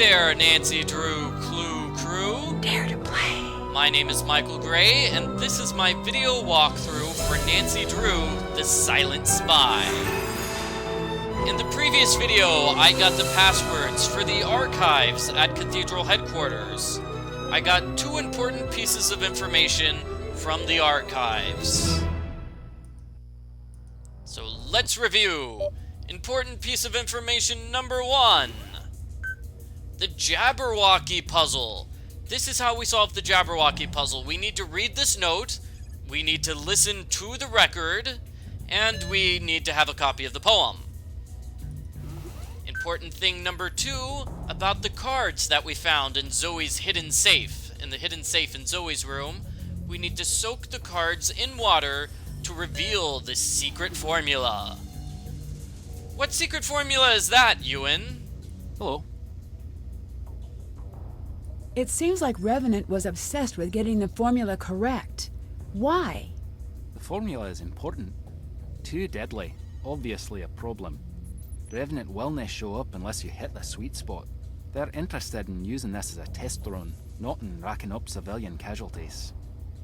there, Nancy Drew Clue Crew. Dare to play. My name is Michael Gray, and this is my video walkthrough for Nancy Drew, the Silent Spy. In the previous video, I got the passwords for the archives at Cathedral headquarters. I got 2 important pieces of information from the archives. So let's review. Important piece of information number 1. The Jabberwocky puzzle. This is how we solve the Jabberwocky puzzle. We need to read this note, we need to listen to the record, and we need to have a copy of the poem. Important thing number 2 about the cards that we found in Zoe's hidden safe. In the hidden safe in Zoe's room, we need to soak the cards in water to reveal the secret formula. What secret formula is that, Ewan? Hello. It seems like Revenant was obsessed with getting the formula correct. Why? The formula is important. Too deadly. Obviously a problem. Revenant will not show up unless you hit the sweet spot. They're interested in using this as a test run, not in racking up civilian casualties.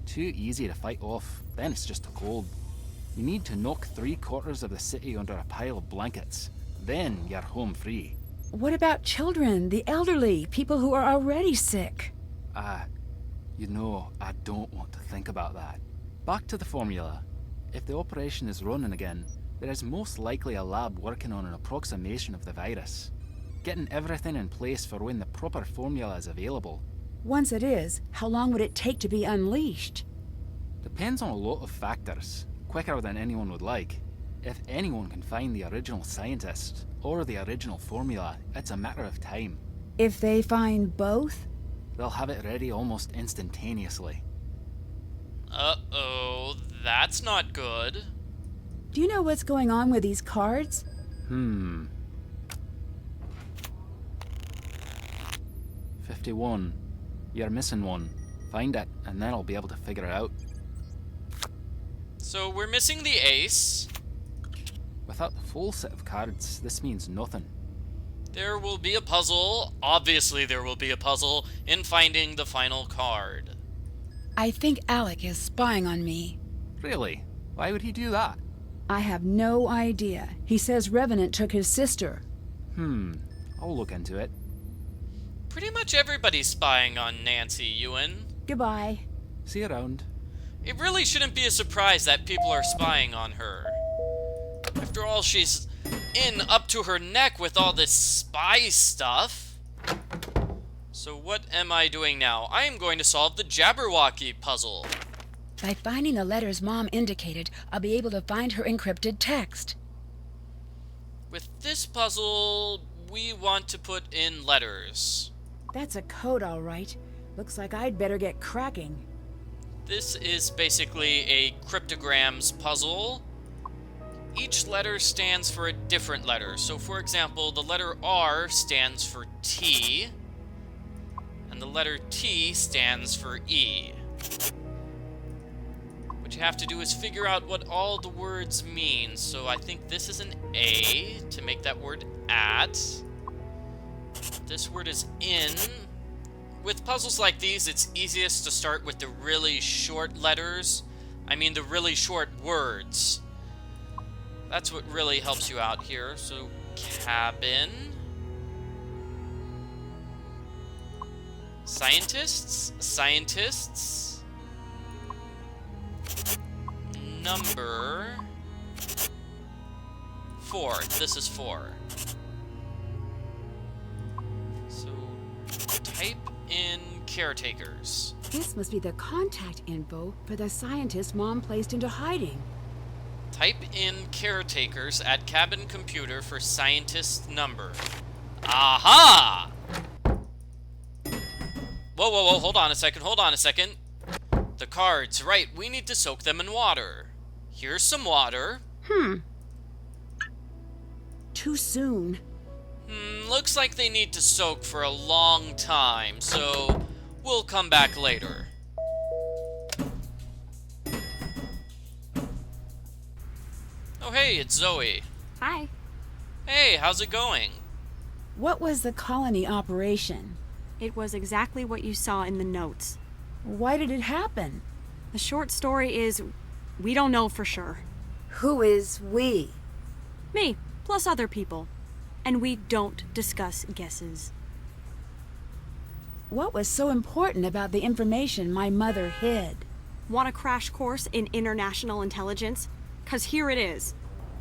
Too easy to fight off, then it's just a cold. You need to knock 3/4 of the city under a pile of blankets. Then you're home free. What about children, the elderly, people who are already sick? I don't want to think about that. Back to the formula. If the operation is running again, there is most likely a lab working on an approximation of the virus. Getting everything in place for when the proper formula is available. Once it is, how long would it take to be unleashed? Depends on a lot of factors. Quicker than anyone would like. If anyone can find the original scientist, or the original formula, it's a matter of time. If they find both? They'll have it ready almost instantaneously. Uh-oh, that's not good. Do you know what's going on with these cards? 51. You're missing one. Find it, and then I'll be able to figure it out. So we're missing the ace. Without the full set of cards, this means nothing. There will be a puzzle, obviously there will be a puzzle, in finding the final card. I think Alec is spying on me. Really? Why would he do that? I have no idea. He says Revenant took his sister. I'll look into it. Pretty much everybody's spying on Nancy, Ewan. Goodbye. See you around. It really shouldn't be a surprise that people are spying on her. After all, she's in up to her neck with all this spy stuff. So what am I doing now? I am going to solve the Jabberwocky puzzle. By finding the letters Mom indicated, I'll be able to find her encrypted text. With this puzzle, we want to put in letters. That's a code, all right. Looks like I'd better get cracking. This is basically a cryptograms puzzle. Each letter stands for a different letter. So for example, the letter R stands for T, and the letter T stands for E. What you have to do is figure out what all the words mean. So I think this is an A to make that word at. This word is in. With puzzles like these, it's easiest to start with the really short letters. I mean the really short words. That's what really helps you out here. So, cabin. Scientists. Scientists. Number 4. This is 4. So, type in caretakers. This must be the contact info for the scientist Mom placed into hiding. Type in caretakers at cabin computer for scientist number. Aha! Whoa, hold on a second. The cards, right, we need to soak them in water. Here's some water. Too soon. Looks like they need to soak for a long time, so we'll come back later. Oh hey, it's Zoe. Hi. Hey, how's it going? What was the colony operation? It was exactly what you saw in the notes. Why did it happen? The short story is, we don't know for sure. Who is we? Me, plus other people. And we don't discuss guesses. What was so important about the information my mother hid? Want a crash course in international intelligence? 'Cause here it is.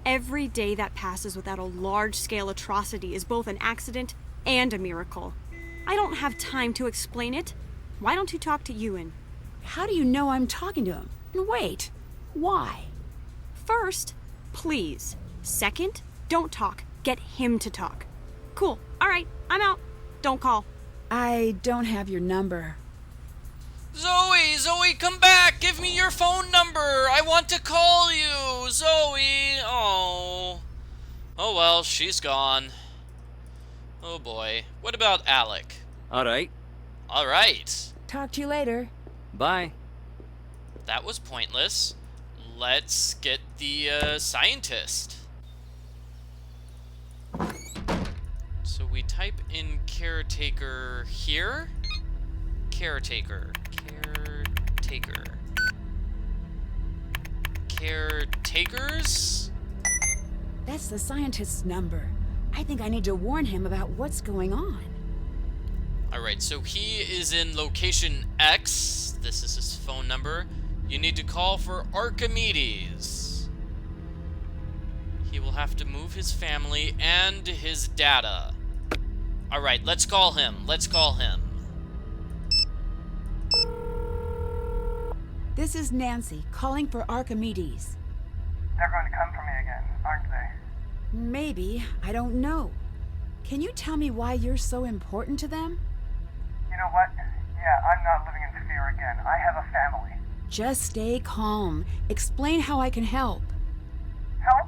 Every day that passes without a large-scale atrocity is both an accident and a miracle. I don't have time to explain it. Why don't you talk to Ewan? How do you know I'm talking to him? And wait, why? First, please. Second, don't talk. Get him to talk. Cool. All right, I'm out. Don't call. I don't have your number. Zoe, come back! Give me your phone number! I want to call you! Zoe! Oh. Oh well, she's gone. Oh boy. What about Alec? Alright. Alright. Talk to you later. Bye. That was pointless. Let's get the scientist. So we type in caretaker here. Caretaker. Caretakers? That's the scientist's number. I think I need to warn him about what's going on. Alright, so he is in location X. This is his phone number. You need to call for Archimedes. He will have to move his family and his data. Alright, let's call him. This is Nancy, calling for Archimedes. They're going to come for me again, aren't they? Maybe. I don't know. Can you tell me why you're so important to them? You know what? Yeah, I'm not living in fear again. I have a family. Just stay calm. Explain how I can help. Help?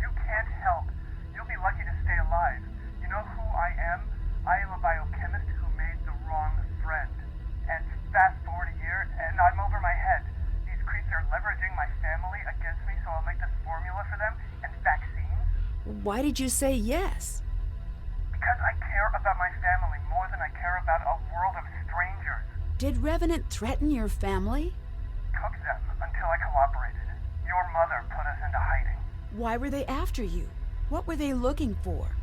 You can't help. You'll be lucky to stay alive. You know who I am? I am a biochemist who made the wrong friend. And fast forward a year, and I'm over my head. These creeps are leveraging my family against me, so I'll make this formula for them and vaccines. Why did you say yes? Because I care about my family more than I care about a world of strangers. Did Revenant threaten your family? Took them until I cooperated. Your mother put us into hiding. Why were they after you? What were they looking for?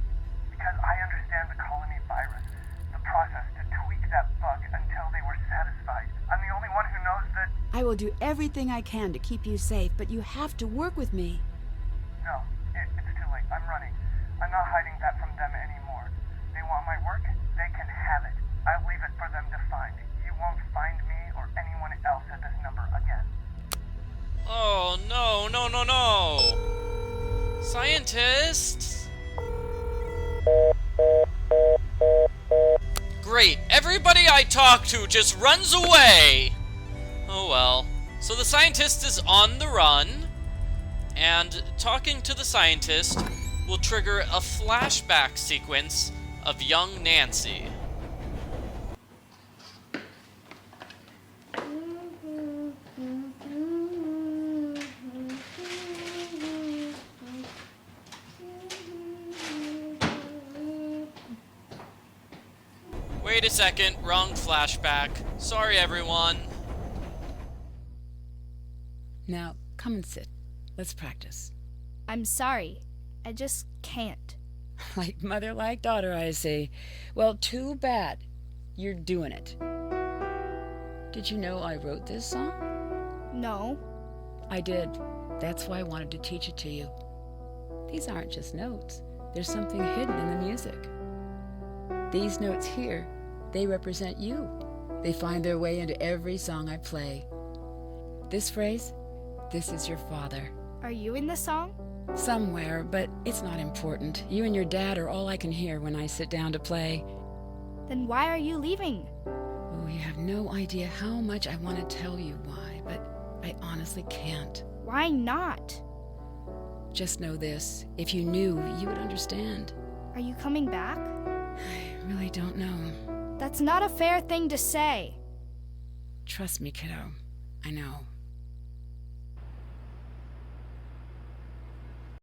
Because I understand the colony virus, the process to tweak that bug until they were satisfied. I'm the only one who knows that... I will do everything I can to keep you safe, but you have to work with me. No, it's too late. I'm running. I'm not hiding that from them anymore. They want my work, they can have it. I'll leave it for them to find. You won't find me or anyone else at this number again. Oh, no. Scientist! Great, everybody I talk to just runs away! Oh well. So the scientist is on the run, and talking to the scientist will trigger a flashback sequence of young Nancy. Wait a second, wrong flashback. Sorry, everyone. Now, come and sit. Let's practice. I'm sorry. I just can't. Like mother, like daughter, I see. Well, too bad. You're doing it. Did you know I wrote this song? No. I did. That's why I wanted to teach it to you. These aren't just notes. There's something hidden in the music. These notes here, they represent you. They find their way into every song I play. This phrase, this is your father. Are you in the song? Somewhere, but it's not important. You and your dad are all I can hear when I sit down to play. Then why are you leaving? Oh, you have no idea how much I want to tell you why, but I honestly can't. Why not? Just know this. If you knew, you would understand. Are you coming back? I really don't know. That's not a fair thing to say. Trust me, kiddo. I know.